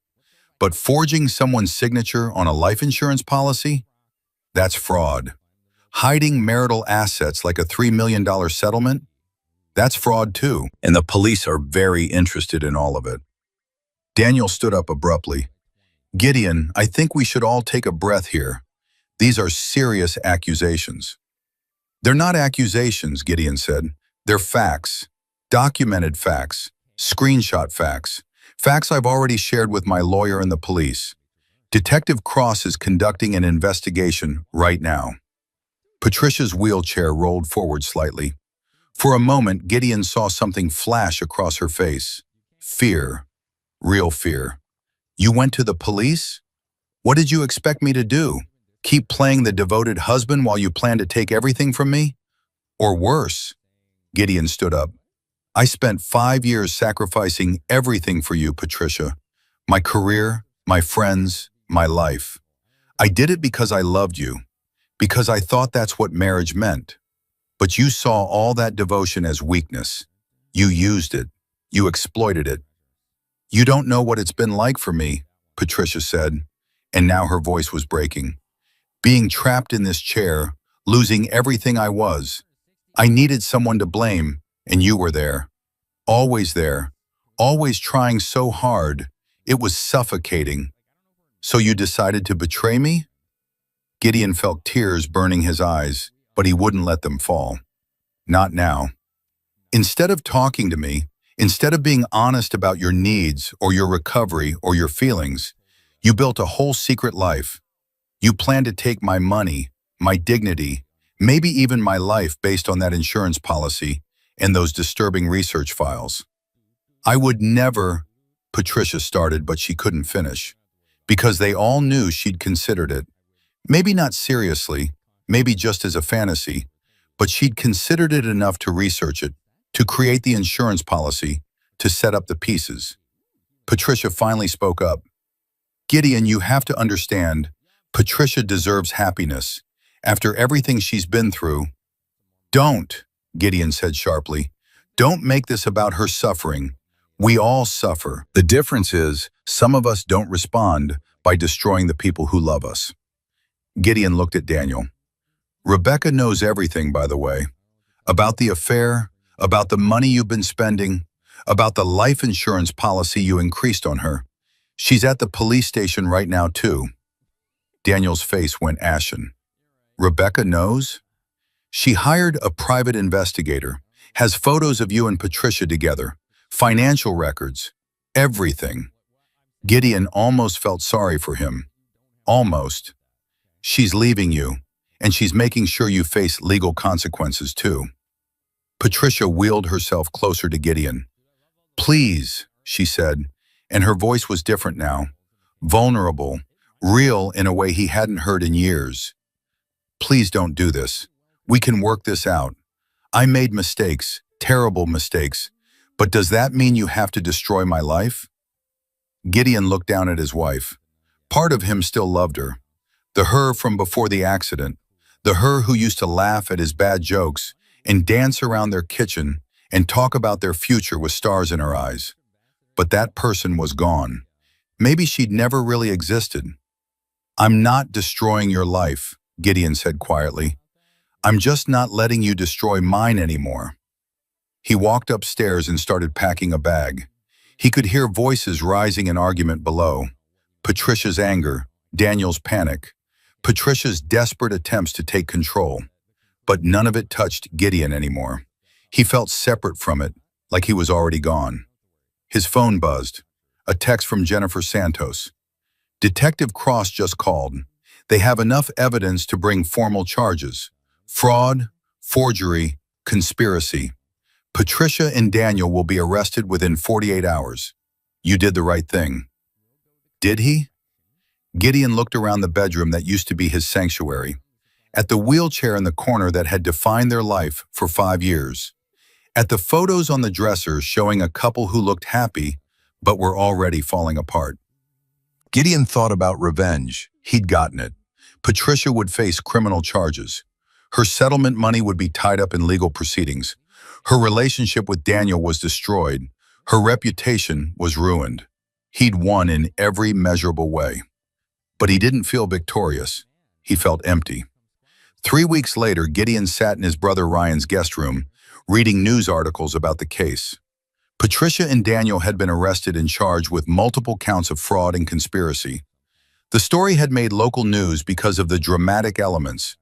But forging someone's signature on a life insurance policy? That's fraud. Hiding marital assets like a $3 million settlement? That's fraud too. And the police are very interested in all of it." Daniel stood up abruptly. "Gideon, I think we should all take a breath here. These are serious accusations." "They're not accusations," Gideon said. "They're facts. Documented facts. Screenshot facts. Facts I've already shared with my lawyer and the police. Detective Cross is conducting an investigation right now." Patricia's wheelchair rolled forward slightly. For a moment, Gideon saw something flash across her face. Fear. Real fear. "You went to the police? What did you expect me to do? Keep playing the devoted husband while you plan to take everything from me? Or worse?" Gideon stood up. "I spent 5 years sacrificing everything for you, Patricia. My career, my friends, my life. I did it because I loved you, because I thought that's what marriage meant. But you saw all that devotion as weakness. You used it. You exploited it. You don't know what it's been like for me," Patricia said, and now her voice was breaking. "Being trapped in this chair, losing everything I was. I needed someone to blame, and you were there. Always always trying so hard. It was suffocating. So you decided to betray me?" Gideon felt tears burning his eyes, but he wouldn't let them fall. "Not now. Instead of talking to me, instead of being honest about your needs or your recovery or your feelings, you built a whole secret life. You planned to take my money, my dignity, maybe even my life based on that insurance policy and those disturbing research files. I would never," Patricia started, but she couldn't finish, because they all knew she'd considered it. Maybe not seriously, maybe just as a fantasy, but she'd considered it enough to research it, to create the insurance policy, to set up the pieces. Patricia finally spoke up. "Gideon, you have to understand, Patricia deserves happiness. After everything she's been through." "Don't," Gideon said sharply. "Don't make this about her suffering. We all suffer. The difference is, some of us don't respond by destroying the people who love us." Gideon looked at Daniel. "Rebecca knows everything, by the way. About the affair, about the money you've been spending, about the life insurance policy you increased on her. She's at the police station right now, too." Daniel's face went ashen. "Rebecca knows?" "She hired a private investigator. Has photos of you and Patricia together, financial records, everything. Gideon almost felt sorry for him. Almost. She's leaving you, and she's making sure you face legal consequences too. Patricia wheeled herself closer to Gideon. Please, she said, and her voice was different now. Vulnerable, real in a way he hadn't heard in years. Please don't do this. We can work this out. I made mistakes, terrible mistakes, but does that mean you have to destroy my life? Gideon looked down at his wife. Part of him still loved her. The her from before the accident. The her who used to laugh at his bad jokes and dance around their kitchen and talk about their future with stars in her eyes. But that person was gone. Maybe she'd never really existed. I'm not destroying your life, Gideon said quietly. I'm just not letting you destroy mine anymore. He walked upstairs and started packing a bag. He could hear voices rising in argument below. Patricia's anger, Daniel's panic, Patricia's desperate attempts to take control. But none of it touched Gideon anymore. He felt separate from it, like he was already gone. His phone buzzed. A text from Jennifer Santos. Detective Cross just called. They have enough evidence to bring formal charges. Fraud, forgery, conspiracy. Patricia and Daniel will be arrested within 48 hours. You did the right thing. Did he? Gideon looked around the bedroom that used to be his sanctuary, at the wheelchair in the corner that had defined their life for 5 years, at the photos on the dresser showing a couple who looked happy but were already falling apart. Gideon thought about revenge. He'd gotten it. Patricia would face criminal charges. Her settlement money would be tied up in legal proceedings. Her relationship with Daniel was destroyed. Her reputation was ruined. He'd won in every measurable way. But he didn't feel victorious. He felt empty. 3 weeks later, Gideon sat in his brother Ryan's guest room, reading news articles about the case. Patricia and Daniel had been arrested and charged with multiple counts of fraud and conspiracy. The story had made local news because of the dramatic elements: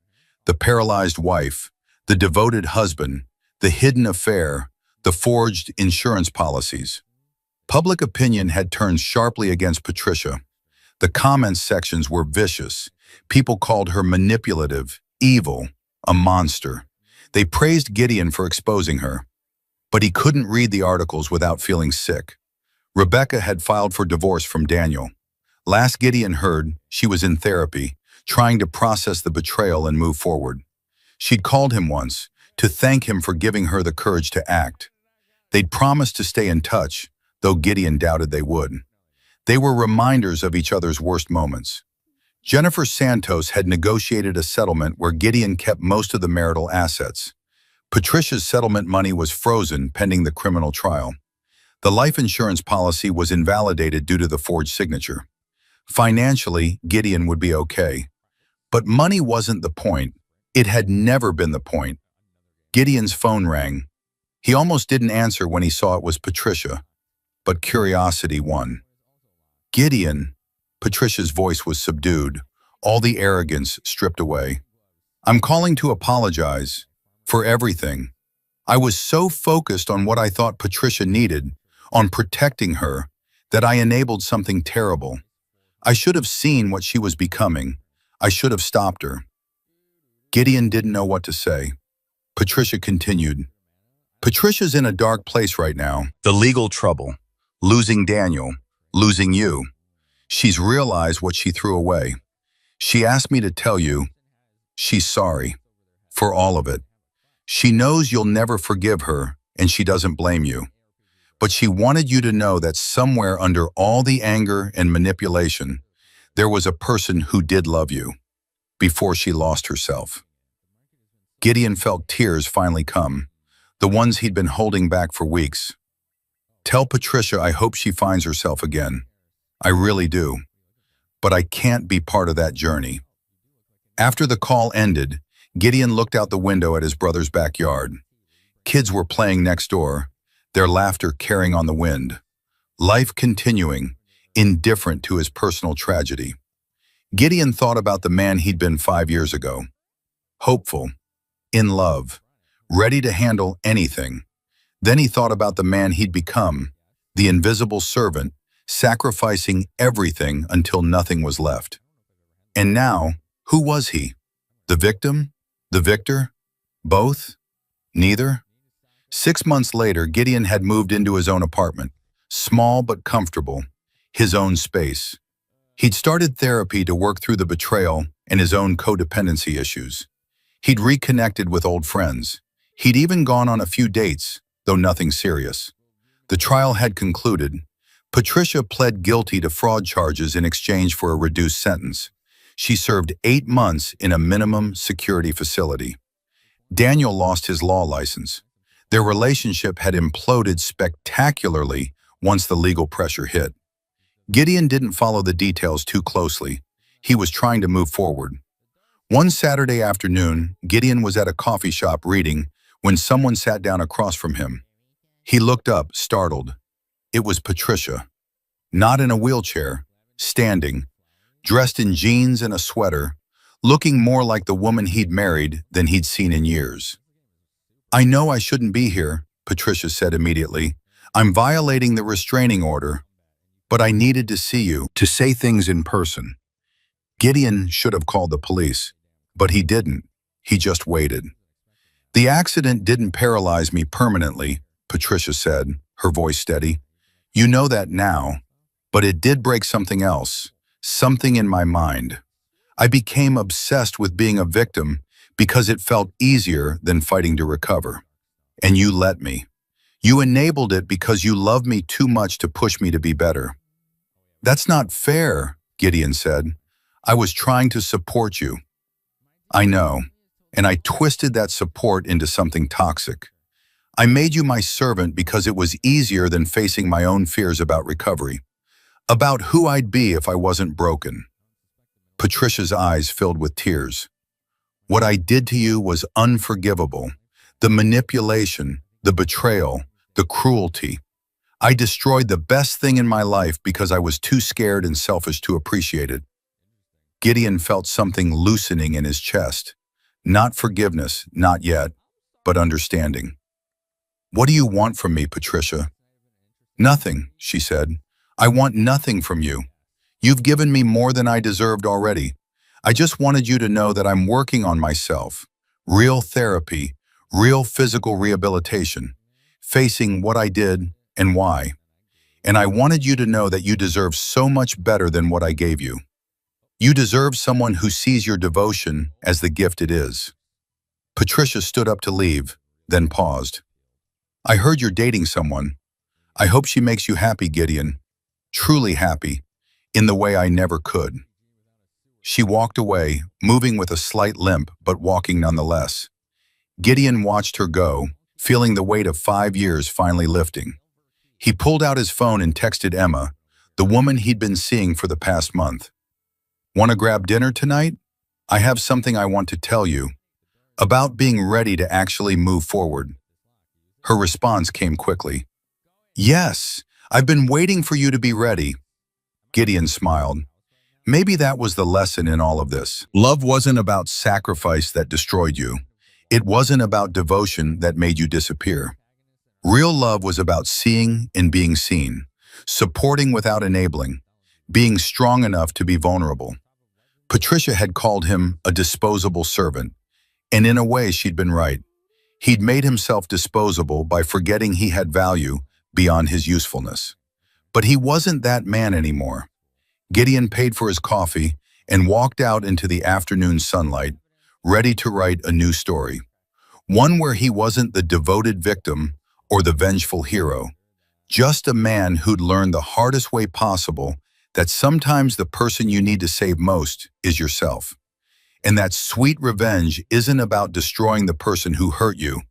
the paralyzed wife, the devoted husband, the hidden affair, the forged insurance policies. Public opinion had turned sharply against Patricia. The comments sections were vicious. People called her manipulative, evil, a monster. They praised Gideon for exposing her. But he couldn't read the articles without feeling sick. Rebecca had filed for divorce from Daniel. Last Gideon heard, she was in therapy, trying to process the betrayal and move forward. She'd called him once, to thank him for giving her the courage to act. They'd promised to stay in touch, though Gideon doubted they would. They were reminders of each other's worst moments. Jennifer Santos had negotiated a settlement where Gideon kept most of the marital assets. Patricia's settlement money was frozen pending the criminal trial. The life insurance policy was invalidated due to the forged signature. Financially, Gideon would be okay. But money wasn't the point. It had never been the point. Gideon's phone rang. He almost didn't answer when he saw it was Patricia, but curiosity won. Gideon, Patricia's voice was subdued, all the arrogance stripped away. I'm calling to apologize for everything. I was so focused on what I thought Patricia needed, on protecting her, that I enabled something terrible. I should have seen what she was becoming. I should have stopped her. Gideon didn't know what to say. Patricia continued. Patricia's in a dark place right now. The legal trouble. Losing Daniel. Losing you. She's realized what she threw away. She asked me to tell you she's sorry for all of it. She knows you'll never forgive her, and she doesn't blame you. But she wanted you to know that somewhere under all the anger and manipulation, there was a person who did love you, before she lost herself. Gideon felt tears finally come, the ones he'd been holding back for weeks. Tell Patricia I hope she finds herself again. I really do. But I can't be part of that journey. After the call ended, Gideon looked out the window at his brother's backyard. Kids were playing next door, their laughter carrying on the wind. Life continuing, indifferent to his personal tragedy. Gideon thought about the man he'd been 5 years ago. Hopeful, in love, ready to handle anything. Then he thought about the man he'd become, the invisible servant, sacrificing everything until nothing was left. And now, who was he? The victim? The victor? Both? Neither? 6 months later, Gideon had moved into his own apartment, small but comfortable, his own space. He'd started therapy to work through the betrayal and his own codependency issues. He'd reconnected with old friends. He'd even gone on a few dates, though nothing serious. The trial had concluded. Patricia pled guilty to fraud charges in exchange for a reduced sentence. She served 8 months in a minimum security facility. Daniel lost his law license. Their relationship had imploded spectacularly once the legal pressure hit. Gideon didn't follow the details too closely. He was trying to move forward. One Saturday afternoon, Gideon was at a coffee shop reading when someone sat down across from him. He looked up, startled. It was Patricia. Not in a wheelchair, standing, dressed in jeans and a sweater, looking more like the woman he'd married than he'd seen in years. "I know I shouldn't be here," Patricia said immediately. "I'm violating the restraining order, but I needed to see you, to say things in person." Gideon should have called the police, but he didn't. He just waited. "The accident didn't paralyze me permanently," Patricia said, her voice steady. "You know that now, but it did break something else, something in my mind. I became obsessed with being a victim because it felt easier than fighting to recover. And you let me. You enabled it because you loved me too much to push me to be better." "That's not fair," Gideon said. "I was trying to support you." "I know, and I twisted that support into something toxic. I made you my servant because it was easier than facing my own fears about recovery, about who I'd be if I wasn't broken." Patricia's eyes filled with tears. "What I did to you was unforgivable. The manipulation, the betrayal, the cruelty. I destroyed the best thing in my life because I was too scared and selfish to appreciate it." Gideon felt something loosening in his chest. Not forgiveness, not yet, but understanding. "What do you want from me, Patricia?" "Nothing," she said. "I want nothing from you. You've given me more than I deserved already. I just wanted you to know that I'm working on myself. Real therapy, real physical rehabilitation, facing what I did and why. And I wanted you to know that you deserve so much better than what I gave you. You deserve someone who sees your devotion as the gift it is." Patricia stood up to leave, then paused. "I heard you're dating someone. I hope she makes you happy, Gideon. Truly happy, in the way I never could." She walked away, moving with a slight limp, but walking nonetheless. Gideon watched her go, feeling the weight of 5 years finally lifting. He pulled out his phone and texted Emma, the woman he'd been seeing for the past month. "Want to grab dinner tonight? I have something I want to tell you about being ready to actually move forward." Her response came quickly. "Yes, I've been waiting for you to be ready." Gideon smiled. Maybe that was the lesson in all of this. Love wasn't about sacrifice that destroyed you. It wasn't about devotion that made you disappear. Real love was about seeing and being seen, supporting without enabling, being strong enough to be vulnerable. Patricia had called him a disposable servant, and in a way she'd been right. He'd made himself disposable by forgetting he had value beyond his usefulness. But he wasn't that man anymore. Gideon paid for his coffee and walked out into the afternoon sunlight, ready to write a new story. One where he wasn't the devoted victim or the vengeful hero, just a man who'd learned the hardest way possible that sometimes the person you need to save most is yourself. And that sweet revenge isn't about destroying the person who hurt you.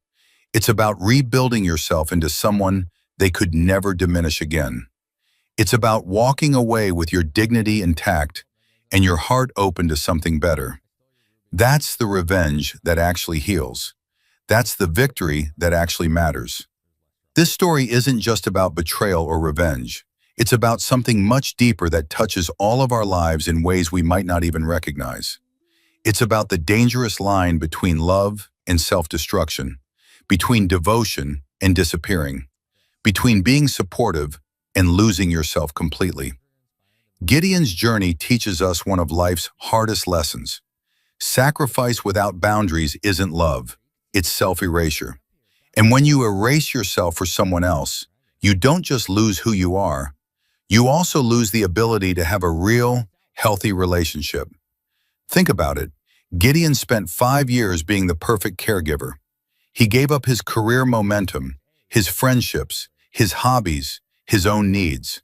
It's about rebuilding yourself into someone they could never diminish again. It's about walking away with your dignity intact and your heart open to something better. That's the revenge that actually heals. That's the victory that actually matters. This story isn't just about betrayal or revenge. It's about something much deeper that touches all of our lives in ways we might not even recognize. It's about the dangerous line between love and self-destruction, between devotion and disappearing, between being supportive and losing yourself completely. Gideon's journey teaches us one of life's hardest lessons. Sacrifice without boundaries isn't love, it's self-erasure. And when you erase yourself for someone else, you don't just lose who you are, you also lose the ability to have a real, healthy relationship. Think about it. Gideon spent 5 years being the perfect caregiver. He gave up his career momentum, his friendships, his hobbies, his own needs.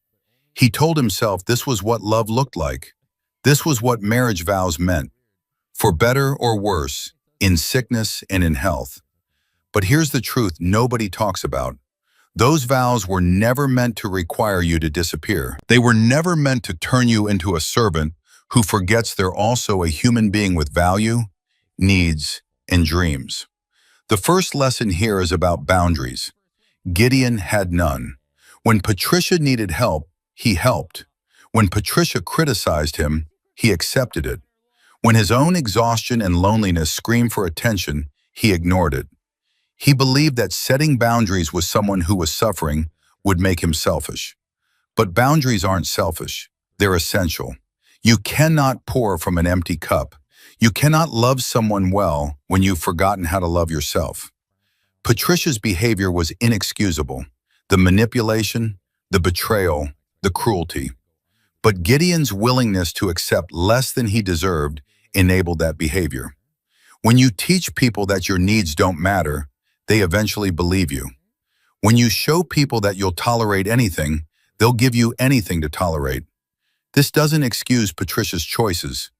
He told himself this was what love looked like. This was what marriage vows meant. For better or worse, in sickness and in health. But here's the truth nobody talks about. Those vows were never meant to require you to disappear. They were never meant to turn you into a servant who forgets they're also a human being with value, needs, and dreams. The first lesson here is about boundaries. Gideon had none. When Patricia needed help, he helped. When Patricia criticized him, he accepted it. When his own exhaustion and loneliness screamed for attention, he ignored it. He believed that setting boundaries with someone who was suffering would make him selfish. But boundaries aren't selfish. They're essential. You cannot pour from an empty cup. You cannot love someone well when you've forgotten how to love yourself. Patricia's behavior was inexcusable. The manipulation, the betrayal, the cruelty. But Gideon's willingness to accept less than he deserved enabled that behavior. When you teach people that your needs don't matter, they eventually believe you. When you show people that you'll tolerate anything, they'll give you anything to tolerate. This doesn't excuse Patricia's choices,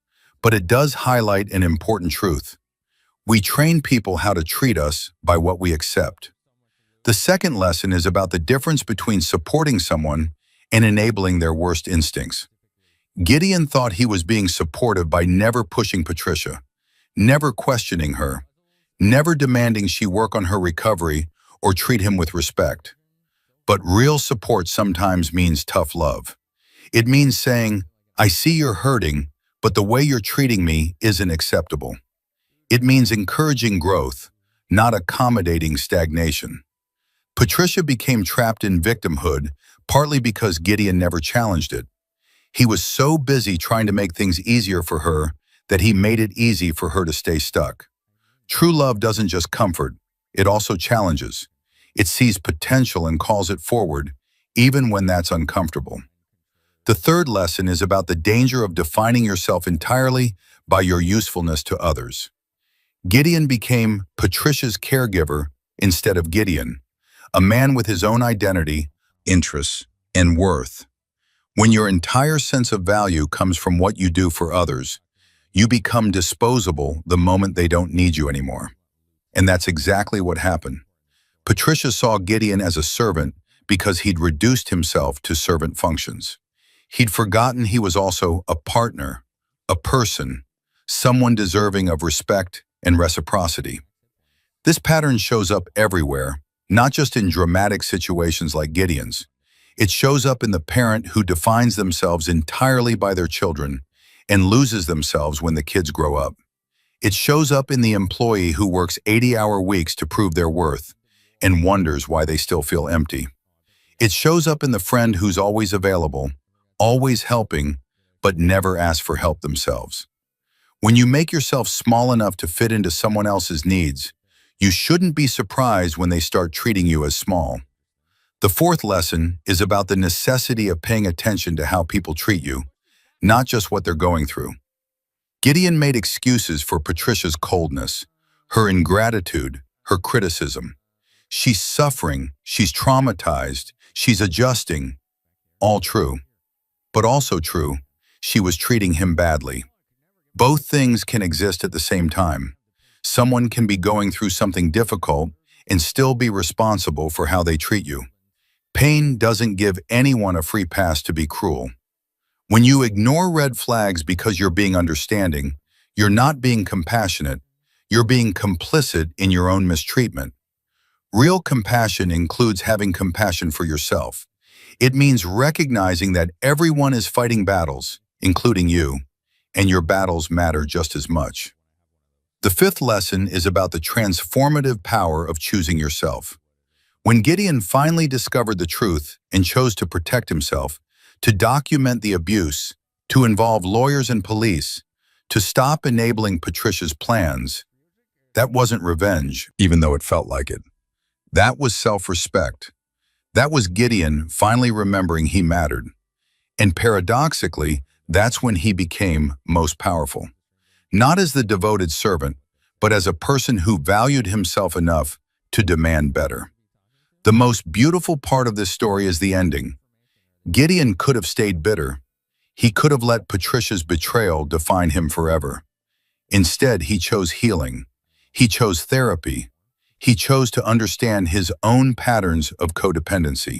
but it does highlight an important truth. We train people how to treat us by what we accept. The second lesson is about the difference between supporting someone and enabling their worst instincts. Gideon thought he was being supportive by never pushing Patricia, never questioning her, never demanding she work on her recovery or treat him with respect. But real support sometimes means tough love. It means saying, I see you're hurting, but the way you're treating me isn't acceptable. It means encouraging growth, not accommodating stagnation. Patricia became trapped in victimhood, partly because Gideon never challenged it. He was so busy trying to make things easier for her that he made it easy for her to stay stuck. True love doesn't just comfort, it also challenges. It sees potential and calls it forward, even when that's uncomfortable. The third lesson is about the danger of defining yourself entirely by your usefulness to others. Gideon became Patricia's caregiver instead of Gideon, a man with his own identity, interests, and worth. When your entire sense of value comes from what you do for others, you become disposable the moment they don't need you anymore. And that's exactly what happened. Patricia saw Gideon as a servant because he'd reduced himself to servant functions. He'd forgotten he was also a partner, a person, someone deserving of respect and reciprocity. This pattern shows up everywhere, not just in dramatic situations like Gideon's. It shows up in the parent who defines themselves entirely by their children and loses themselves when the kids grow up. It shows up in the employee who works 80-hour weeks to prove their worth and wonders why they still feel empty. It shows up in the friend who's always available, always helping, but never asks for help themselves. When you make yourself small enough to fit into someone else's needs, you shouldn't be surprised when they start treating you as small. The fourth lesson is about the necessity of paying attention to how people treat you, not just what they're going through. Gideon made excuses for Patricia's coldness, her ingratitude, her criticism. She's suffering, she's traumatized, she's adjusting. All true. But also true, she was treating him badly. Both things can exist at the same time. Someone can be going through something difficult and still be responsible for how they treat you. Pain doesn't give anyone a free pass to be cruel. When you ignore red flags because you're being understanding, you're not being compassionate, you're being complicit in your own mistreatment. Real compassion includes having compassion for yourself. It means recognizing that everyone is fighting battles, including you, and your battles matter just as much. The fifth lesson is about the transformative power of choosing yourself. When Gideon finally discovered the truth and chose to protect himself, to document the abuse, to involve lawyers and police, to stop enabling Patricia's plans, that wasn't revenge, even though it felt like it. That was self-respect. That was Gideon finally remembering he mattered. And paradoxically, that's when he became most powerful. Not as the devoted servant, but as a person who valued himself enough to demand better. The most beautiful part of this story is the ending. Gideon could have stayed bitter. He could have let Patricia's betrayal define him forever. Instead, he chose healing. He chose therapy. He chose to understand his own patterns of codependency.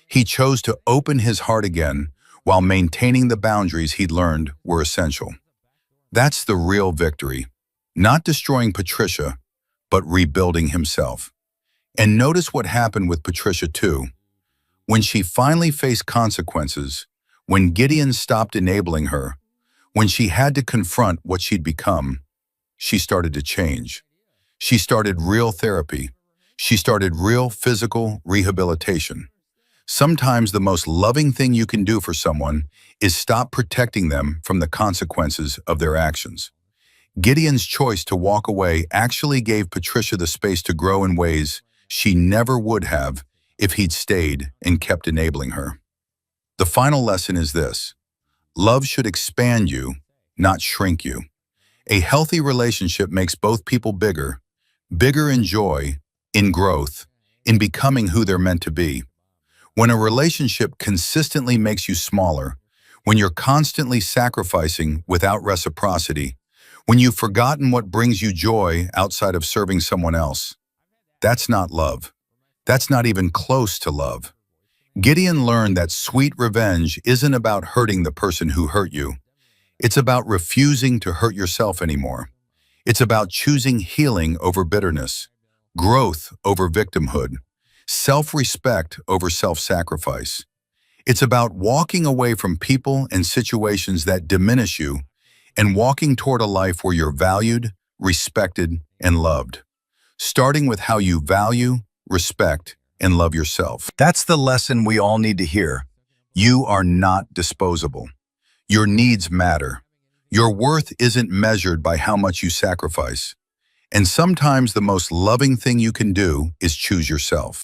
He chose to open his heart again while maintaining the boundaries he'd learned were essential. That's the real victory. Not destroying Patricia, but rebuilding himself. And notice what happened with Patricia too. When she finally faced consequences, when Gideon stopped enabling her, when she had to confront what she'd become, she started to change. She started real therapy. She started real physical rehabilitation. Sometimes the most loving thing you can do for someone is stop protecting them from the consequences of their actions. Gideon's choice to walk away actually gave Patricia the space to grow in ways she never would have if he'd stayed and kept enabling her. The final lesson is this: love should expand you, not shrink you. A healthy relationship makes both people bigger in joy, in growth, in becoming who they're meant to be. When a relationship consistently makes you smaller, when you're constantly sacrificing without reciprocity, when you've forgotten what brings you joy outside of serving someone else, that's not love. That's not even close to love. Gideon learned that sweet revenge isn't about hurting the person who hurt you. It's about refusing to hurt yourself anymore. It's about choosing healing over bitterness, growth over victimhood, self-respect over self-sacrifice. It's about walking away from people and situations that diminish you and walking toward a life where you're valued, respected, and loved. Starting with how you value, respect, and love yourself. That's the lesson we all need to hear. You are not disposable. Your needs matter. Your worth isn't measured by how much you sacrifice. And sometimes the most loving thing you can do is choose yourself.